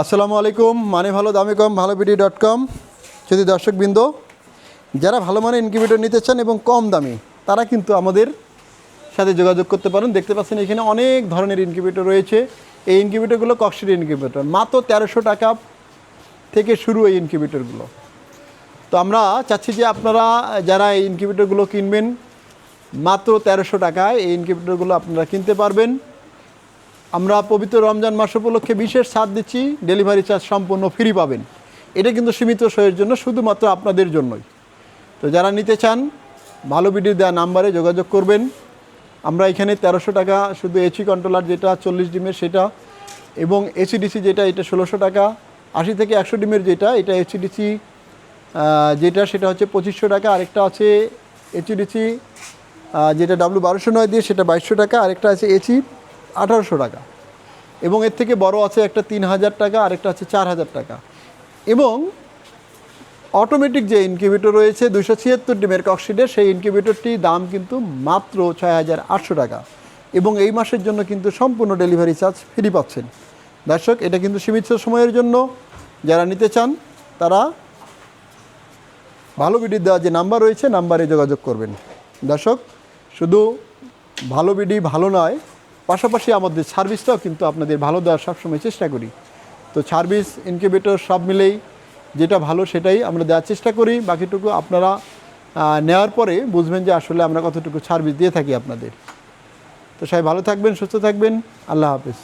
আসসালামু আলাইকুম। মানে ভালো দামে কম ভালোবিডি.com। যদি দর্শকবৃন্দ যারা ভালো মানের ইনকিউবেটর নিতে চান এবং কম দামে, তারা কিন্তু আমাদের সাথে যোগাযোগ করতে পারেন। দেখতে পাচ্ছেন এখানে অনেক ধরনের ইনকিউবেটর রয়েছে। এই ইনকিউবেটরগুলো ককশিট ইনকিউবেটর, মাত্র 1300 টাকা থেকে শুরু এই ইনকিউবেটরগুলো। তো আমরা চাচ্ছি যে আপনারা যারা এই ইনকিউবেটরগুলো কিনবেন, মাত্র 1300 টাকায় এই ইনকিউবেটরগুলো আপনারা কিনতে পারবেন। আমরা পবিত্র রমজান মাস উপলক্ষে বিশেষ ছাড় দিচ্ছি, ডেলিভারি চার্জ সম্পূর্ণ ফ্রি পাবেন। এটা কিন্তু সীমিত সময়ের জন্য, শুধুমাত্র আপনাদের জন্যই। তো যারা নিতে চান ভালো ভিডিও দেওয়া নাম্বারে যোগাযোগ করবেন। আমরা এখানে 1300 টাকা শুধু এসি কন্ট্রোলার যেটা 40 ডিমের সেটা, এবং এসিডিসি যেটা এটা 1600 টাকা, 80 থেকে 100 ডিমের যেটা এটা এসিডিসি যেটা সেটা হচ্ছে 2500 টাকা, আরেকটা আছে এসিডিসি যেটা W1209 দিয়ে সেটা 2200 টাকা, আরেকটা আছে এসি 1800 টাকা, এবং এর থেকে বড় আছে একটা 3000 টাকা, আরেকটা আছে 4000 টাকা। এবং অটোমেটিক যে ইনকিউবেটর রয়েছে 276 ডিমের ককশিটের, সেই ইনকিউবেটরটির দাম কিন্তু মাত্র 6800 টাকা, এবং এই মাসের জন্য কিন্তু সম্পূর্ণ ডেলিভারি চার্জ ফ্রি পাচ্ছেন। দর্শক, এটা কিন্তু সীমিত সময়ের জন্য। যারা নিতে চান তারা ভালো ভিডিও দেওয়া যে নাম্বার রয়েছে নাম্বারে যোগাযোগ করবেন। দর্শক, শুধু ভালো ভিডিও ভালো নয়, পাশাপাশি আমাদের সার্ভিসটাও কিন্তু আপনাদের ভালো দেওয়ার সবসময় চেষ্টা করি। তো সার্ভিস, ইনকিউবেটর সব মিলেই যেটা ভালো সেটাই আমরা দেওয়ার চেষ্টা করি। বাকিটুকু আপনারা নেওয়ার পরে বুঝবেন যে আসলে আমরা কতটুকু সার্ভিস দিয়ে থাকি আপনাদের। তো সবাই ভালো থাকবেন, সুস্থ থাকবেন। আল্লাহ হাফেজ।